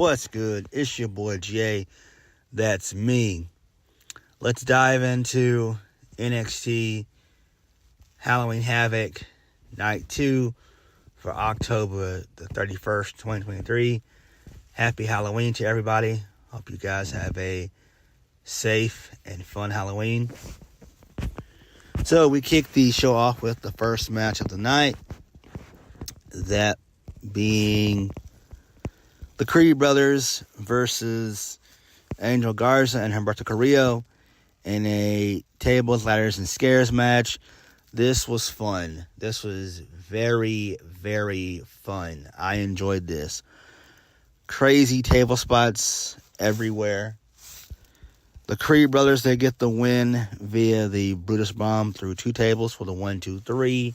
What's good? It's your boy Jay. That's me. Let's dive into NXT Halloween Havoc Night 2 for October the 31st, 2023. Happy Halloween to everybody. Hope you guys have a safe and fun Halloween. So we kick the show off with the first match of the night. That being the Creed brothers versus Angel Garza and Humberto Carrillo in a tables, ladders, and scares match. This was fun. This was very, very fun. I enjoyed this. Crazy table spots everywhere. The Creed brothers, they get the win via the Brutus Bomb through two tables for the 1, 2, 3.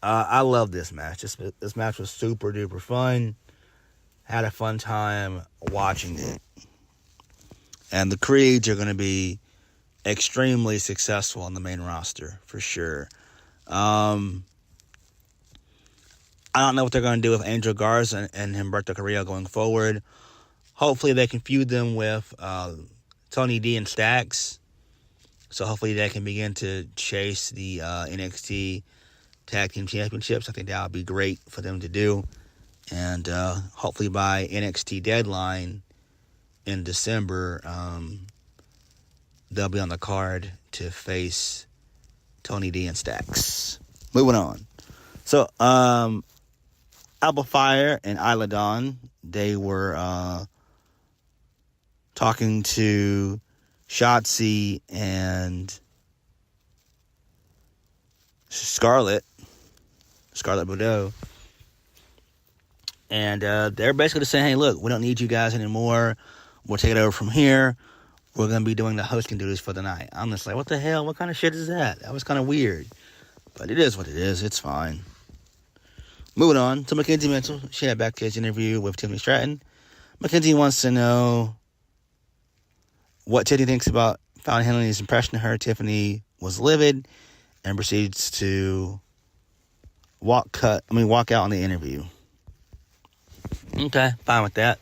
I love this match. This match was super duper fun. Had a fun time watching it. And the Creeds are going to be extremely successful on the main roster, for sure. I don't know what they're going to do with Angel Garza and Humberto Carrillo going forward. Hopefully they can feud them with Tony D and Stacks. So hopefully they can begin to chase the NXT Tag Team Championships. I think that would be great for them to do. And hopefully by NXT Deadline in December, they'll be on the card to face Tony D and Stacks. Moving on. So, Alba Fire and Ijla Dawn, they were talking to Shotzi and Scarlett Bordeaux. And they're basically just saying, hey, look, we don't need you guys anymore. We'll take it over from here. We're going to be doing the hosting duties for the night. I'm just like, what the hell? What kind of shit is that? That was kind of weird. But it is what it is. It's fine. Moving on to Mackenzie Mitchell. She had a backstage interview with Tiffany Stratton. Mackenzie wants to know what Teddy thinks about Fallon Henley's impression of her. Tiffany was livid and proceeds to walk out on the interview. Okay, fine with that.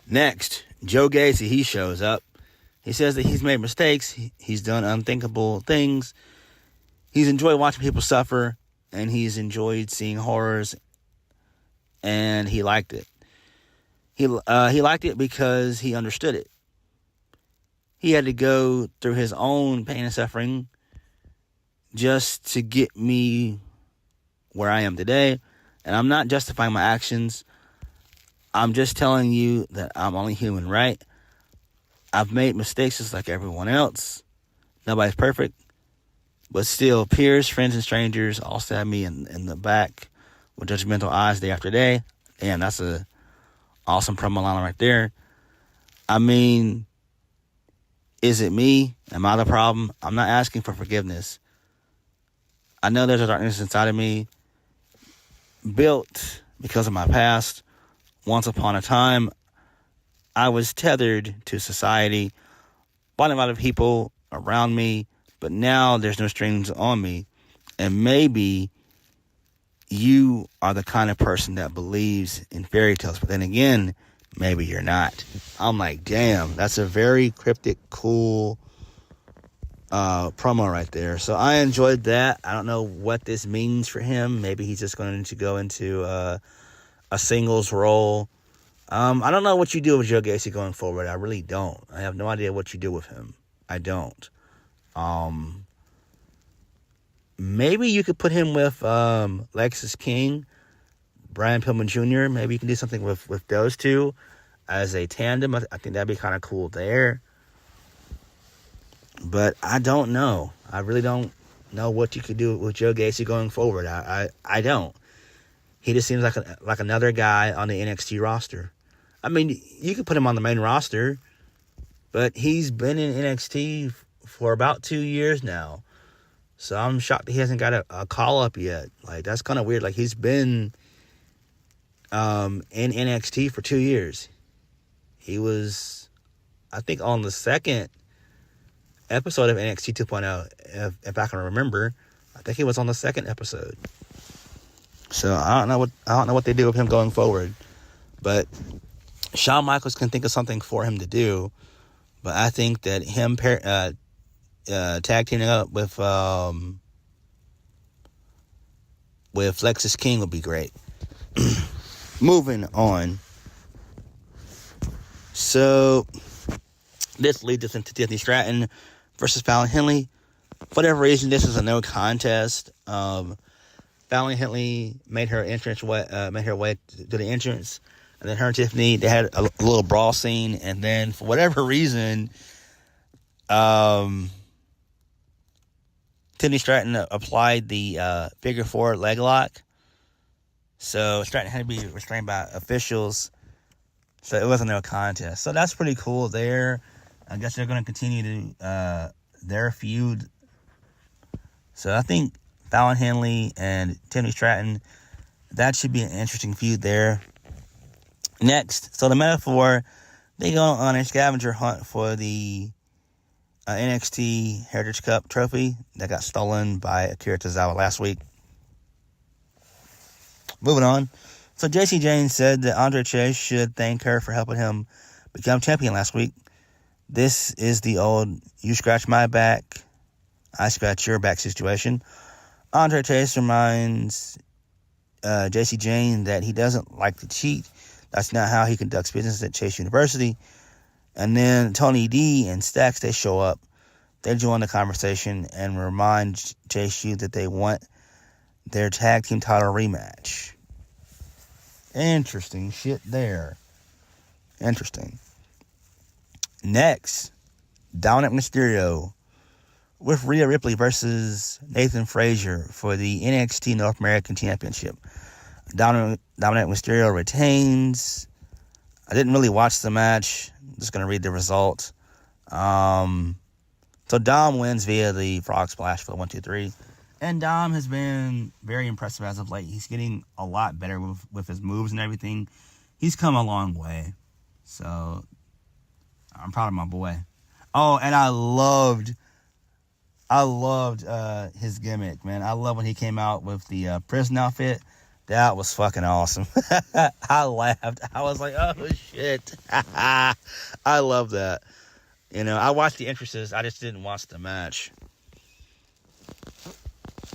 Next, Joe Gacy, he shows up. He says that he's made mistakes. He's done unthinkable things. He's enjoyed watching people suffer, and he's enjoyed seeing horrors, and he liked it. He liked it because he understood it. He had to go through his own pain and suffering just to get me where I am today. And I'm not justifying my actions. I'm just telling you that I'm only human, right? I've made mistakes just like everyone else. Nobody's perfect. But still, peers, friends, and strangers all stab me in the back with judgmental eyes day after day. Damn, that's a awesome promo line right there. I mean, is it me? Am I the problem? I'm not asking for forgiveness. I know there's a darkness inside of me built because of my past. Once upon a time, I was tethered to society by a lot of people around me, but now there's no strings on me. And maybe you are the kind of person that believes in fairy tales, but then again, maybe you're not. I'm like, damn, that's a very cryptic, cool promo right there. So I enjoyed that. I don't know what this means for him. Maybe he's just going to go into a singles role. I don't know what you do with Joe Gacy going forward. I really don't. I have no idea what you do with him. I don't. Maybe you could put him with Lexis King, Brian Pillman Jr. Maybe you can do something with those two as a tandem. I think that'd be kind of cool there. But I don't know. I really don't know what you could do with Joe Gacy going forward. I don't. He just seems like another guy on the NXT roster. I mean, you could put him on the main roster, but he's been in NXT for about 2 years now. So I'm shocked that he hasn't got a call-up yet. Like, that's kind of weird. Like, he's been in NXT for 2 years. He was, I think, on the second episode of NXT 2.0, if I can remember. I think he was on the second episode. So I don't know what they do with him going forward. But Shawn Michaels can think of something for him to do, but I think that him tag teaming up with Lexis King would be great. Moving on. So, this leads us into Tiffany Stratton versus Fallon Henley. For whatever reason, this is a no contest. Fallon Henley made her way to the entrance, and then her and Tiffany, they had a little brawl scene, and then for whatever reason, Tiffany Stratton applied the figure four leg lock. So Stratton had to be restrained by officials. So it wasn't no contest. So that's pretty cool there. I guess they're going to continue to their feud. So I think Fallon Henley and Tiffany Stratton, that should be an interesting feud there. Next, so the Metaphor, they go on a scavenger hunt for the NXT Heritage Cup trophy that got stolen by Akira Tozawa last week. Moving on. So Jayne said that Andre Chase should thank her for helping him become champion last week. This is the old you scratch my back, I scratch your back situation. Andre Chase reminds Jayne that he doesn't like to cheat. That's not how he conducts business at Chase University. And then Tony D and Stacks, they show up. They join the conversation and remind Chase U that they want their tag team title rematch. Interesting shit there. Interesting. Next, Dominic Mysterio with Rhea Ripley versus Nathan Frazier for the NXT North American Championship. Dominic Mysterio retains. I didn't really watch the match. I'm just going to read the result. So Dom wins via the Frog Splash for the 1, 2, 3. And Dom has been very impressive as of late. He's getting a lot better with his moves and everything. He's come a long way. So I'm proud of my boy. Oh, and I loved his gimmick, man. I love when he came out with the prison outfit. That was fucking awesome. I laughed. I was like, oh, shit. I love that. You know, I watched the entrances. I just didn't watch the match.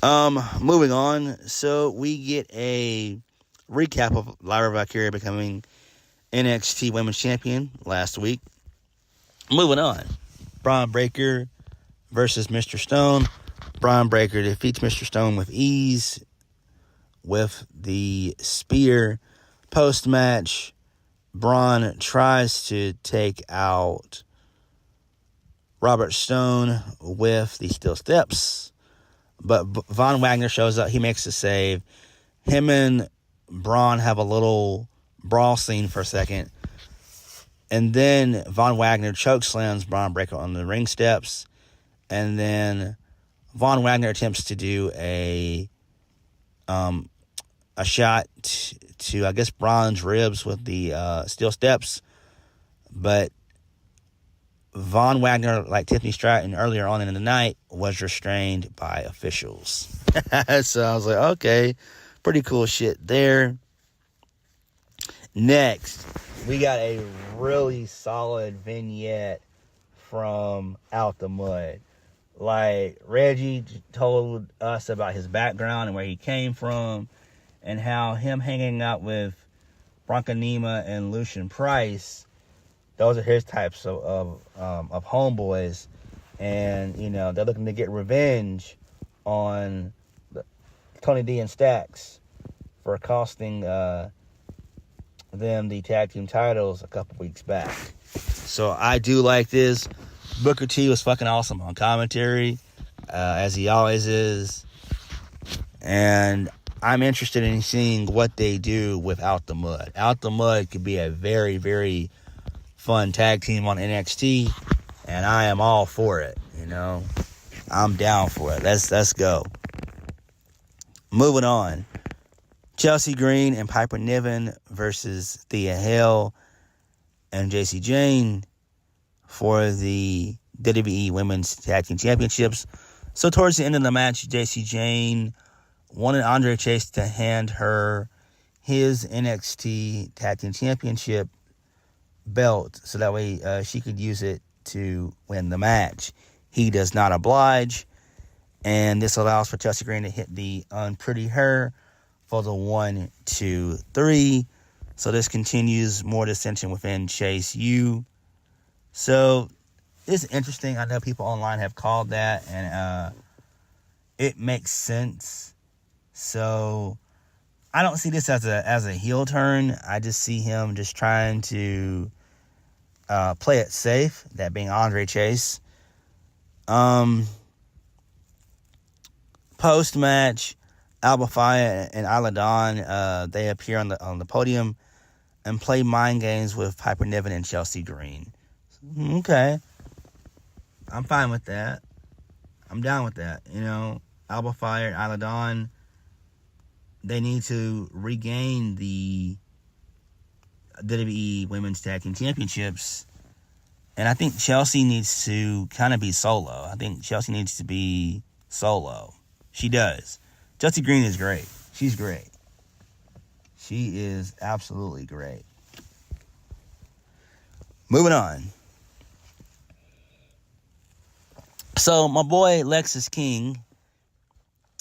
Moving on. So we get a recap of Lyra Valkyria becoming NXT Women's Champion last week. Moving on. Bron Breakker versus Mr. Stone. Bron Breakker defeats Mr. Stone with ease with the spear. Post-match, Bron tries to take out Robert Stone with the steel steps, but Von Wagner shows up. He makes the save. Him and Bron have a little brawl scene for a second, and then Von Wagner chokeslams Bron Breakker on the ring steps, and then Von Wagner attempts to do a shot to I guess Bron's ribs with the steel steps, but Von Wagner, like Tiffany Stratton earlier on in the night, was restrained by officials. So I was like, okay, pretty cool shit there. Next, we got a really solid vignette from Out the Mud. Like, Reggie told us about his background and where he came from, and how him hanging out with Bronconema and Lucian Price, those are his types of homeboys, and you know they're looking to get revenge on Tony D and Stacks for costing them the tag team titles a couple weeks back. So I do like this. Booker T was fucking awesome on commentary, as he always is, and I'm interested in seeing what they do with Out the Mud. Out the Mud could be a very, very fun tag team on NXT, and I am all for it. You know, I'm down for it. Let's go. Moving on. Chelsea Green and Piper Niven versus Thea Hale and Jayne for the WWE Women's Tag Team Championships. So towards the end of the match, Jayne wanted Andre Chase to hand her his NXT Tag Team Championship belt so that way she could use it to win the match. He does not oblige, and this allows for Chelsea Green to hit the Unpretty Her for the 1, 2, 3. So this continues more dissension within Chase U. So it's interesting. I know people online have called that, and it makes sense. So I don't see this as a heel turn. I just see him just trying to play it safe, that being Andre Chase. Post-match, Alba Fyre and Ijla Dawn, they appear on the podium and play mind games with Piper Niven and Chelsea Green. Okay. I'm fine with that. I'm down with that. Alba Fyre and Ijla Dawn, they need to regain the WWE Women's Tag Team Championships. And I think Chelsea needs to kind of be solo. I think Chelsea needs to be solo. She does. Chelsea Green is great. She's great. She is absolutely great. Moving on. So, my boy Lexis King,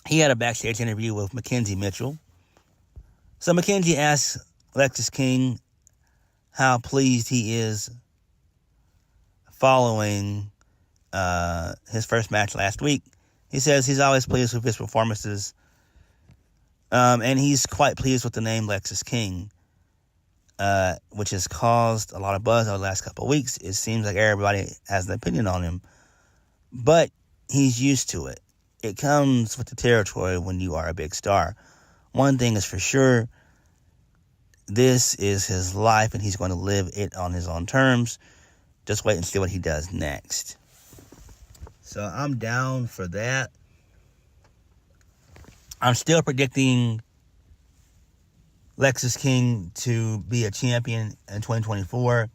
he had a backstage interview with Mackenzie Mitchell. So, Mackenzie asks Lexis King how pleased he is following his first match last week. He says he's always pleased with his performances, and he's quite pleased with the name Lexis King, which has caused a lot of buzz over the last couple of weeks. It seems like everybody has an opinion on him, but he's used to it. It comes with the territory when you are a big star. One thing is for sure, this is his life, and he's going to live it on his own terms. Just wait and see what he does next. So I'm down for that. I'm still predicting Lexis King to be a champion in 2024.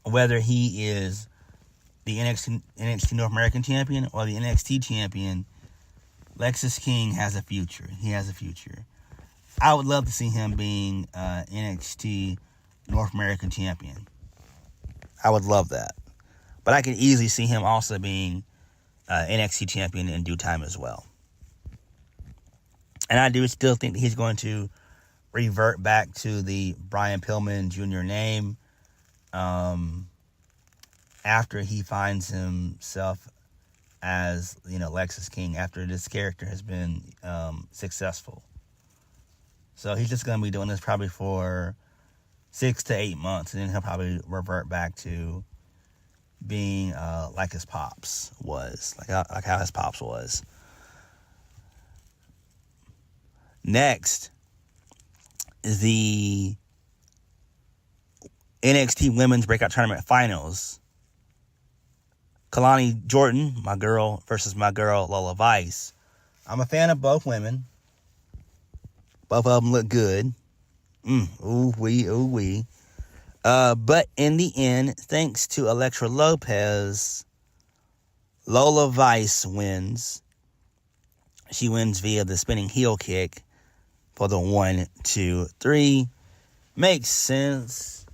Whether he is the NXT North American champion or the NXT champion, Lexis King has a future. He has a future. I would love to see him being NXT North American champion. I would love that. But I can easily see him also being NXT champion in due time as well. And I do still think that he's going to revert back to the Brian Pillman Jr. name after he finds himself as, Lexis King, after this character has been successful. So he's just going to be doing this probably for 6 to 8 months, and then he'll probably revert back to being like his pops was, like how his pops was. Next, the NXT Women's Breakout Tournament Finals. Kelani Jordan, my girl, versus my girl Lola Vice. I'm a fan of both women. Both of them look good. Ooh-wee. But in the end, thanks to Elektra Lopez, Lola Vice wins. She wins via the spinning heel kick for the 1, 2, 3. Makes sense.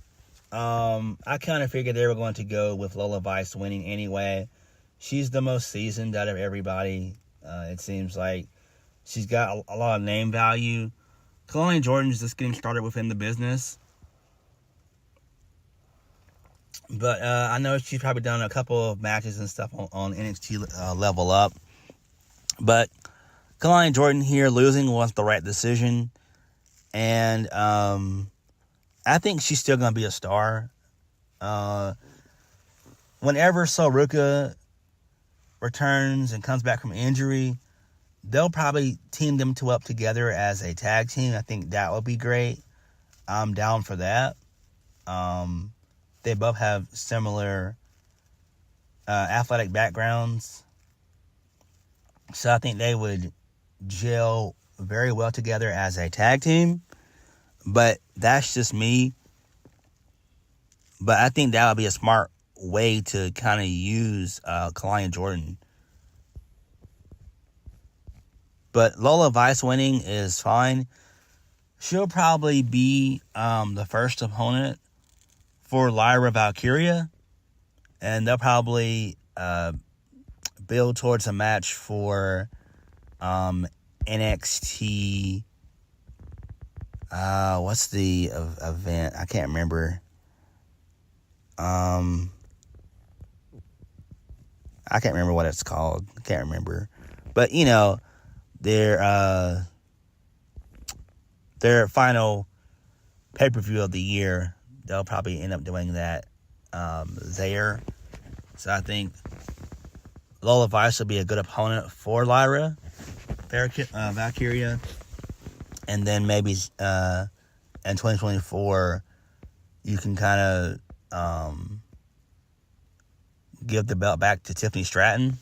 I kind of figured they were going to go with Lola Vice winning anyway. She's the most seasoned out of everybody. It seems like she's got a lot of name value. Kelani Jordan is just getting started within the business. But I know she's probably done a couple of matches and stuff on NXT Level Up. But Kelani Jordan here losing was the right decision. And I think she's still going to be a star. Whenever Soruka returns and comes back from injury, they'll probably team them two up together as a tag team. I think that would be great. I'm down for that. They both have similar athletic backgrounds. So I think they would gel very well together as a tag team. But that's just me. But I think that would be a smart way to kind of use Kelani Jordan. But Lola Vice winning is fine. She'll probably be the first opponent for Lyra Valkyria, and they'll probably build towards a match for NXT. What's the event? I can't remember. I can't remember what it's called. I can't remember. But, you know, their final pay-per-view of the year, they'll probably end up doing that there. So I think Lola Vice will be a good opponent for Lyra Valkyria. And then maybe in 2024, you can kind of give the belt back to Tiffany Stratton.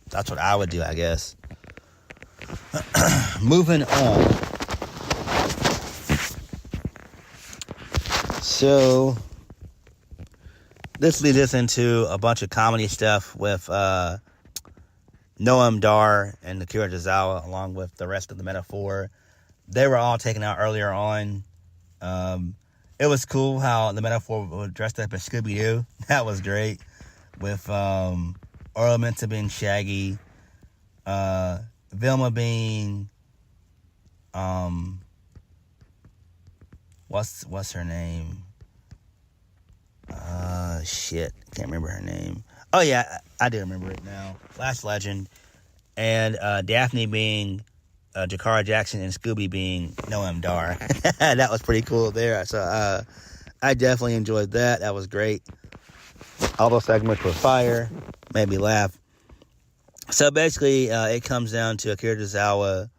That's what I would do, I guess. Moving on. So, this leads us into a bunch of comedy stuff with Noam Dar and Akira Tozawa, along with the rest of the Metaphor. They were all taken out earlier on. It was cool how the Metaphor was dressed up as Scooby-Doo. That was great. With Orlamenta being Shaggy, Vilma being what's her name? Shit, can't remember her name. Oh yeah, I do remember it now. Lash Legend, and Daphne being Jakara Jackson, and Scooby being Noam Dar. That was pretty cool there. So I definitely enjoyed that. That was great. All those segments were fire. Made me laugh. So basically, it comes down to Akira Tozawa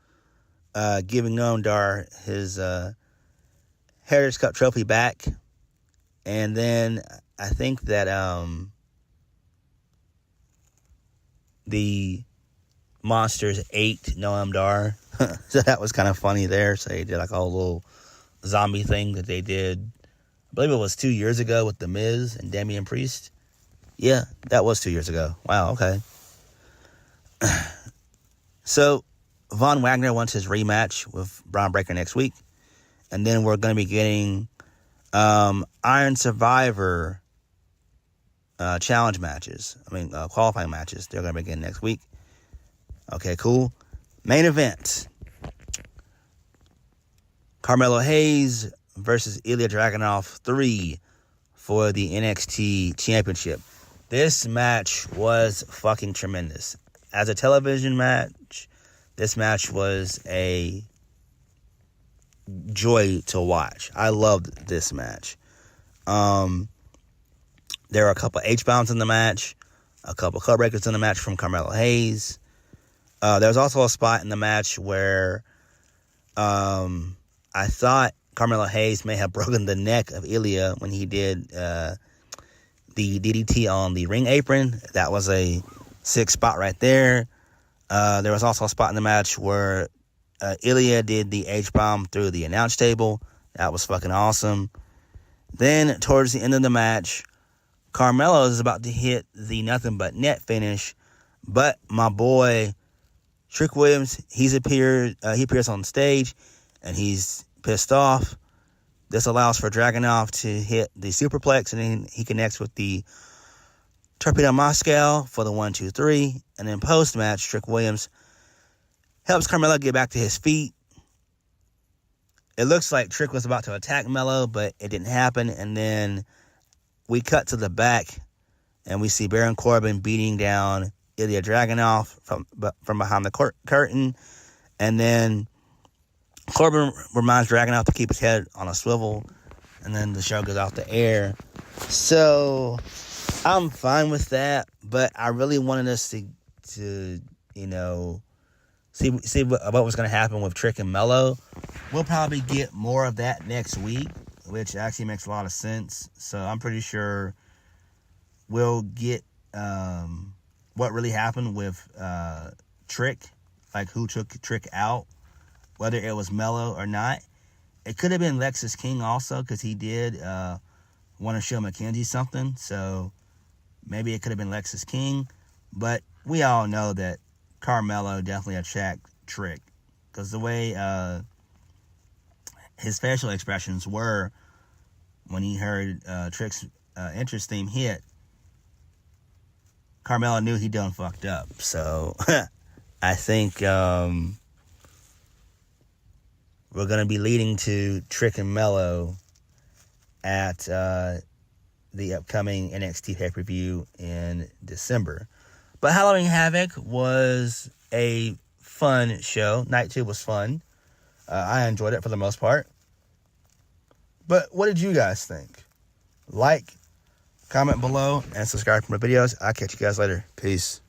giving Noam Dar his Heritage Cup trophy back. And then I think that the Monsters ate Noam Dar. So that was kind of funny there. So they did like a whole little zombie thing that they did. I believe it was 2 years ago with The Miz and Damian Priest. Yeah, that was 2 years ago. Wow, okay. So, Von Wagner wants his rematch with Bron Breakker next week. And then we're going to be getting Iron Survivor challenge matches. Qualifying matches. They're going to be getting next week. Okay, cool. Main event. Carmelo Hayes versus Ijla Dragunov 3 for the NXT Championship. This match was fucking tremendous. As a television match, this match was a joy to watch. I loved this match. There were a couple H-bombs in the match, a couple cut breakers in the match from Carmelo Hayes. There was also a spot in the match where I thought Carmelo Hayes may have broken the neck of Ijla when he did the DDT on the ring apron. That was a sick spot right there. There was also a spot in the match where Ijla did the H-bomb through the announce table. That was fucking awesome. Then, towards the end of the match, Carmelo is about to hit the nothing but net finish, but my boy Trick Williams, he appears on stage, and he's pissed off. This allows for Dragunov to hit the superplex, and then he connects with the Torpedo Moscow for the 1-2-3. And then post-match, Trick Williams helps Carmelo get back to his feet. It looks like Trick was about to attack Melo, but it didn't happen. And then we cut to the back, and we see Baron Corbin beating down Ijla Dragunov from behind the curtain. And then Corbin reminds Dragunov to keep his head on a swivel, and then the show goes off the air. So I'm fine with that, but I really wanted us to see what was going to happen with Trick and Melo. We'll probably get more of that next week, which actually makes a lot of sense. So I'm pretty sure we'll get what really happened with Trick, like who took Trick out, whether it was Melo or not. It could have been Lexus King also, because he did want to show McKenzie something. So maybe it could have been Lexus King. But we all know that Carmelo definitely attacked Trick, because the way his facial expressions were when he heard Trick's entrance theme hit. Carmelo knew he done fucked up. So I think we're going to be leading to Trick and Melo at the upcoming NXT pay-per-view in December. But Halloween Havoc was a fun show. Night 2 was fun. I enjoyed it for the most part. But what did you guys think? Like, comment below, and subscribe for more videos. I'll catch you guys later. Peace.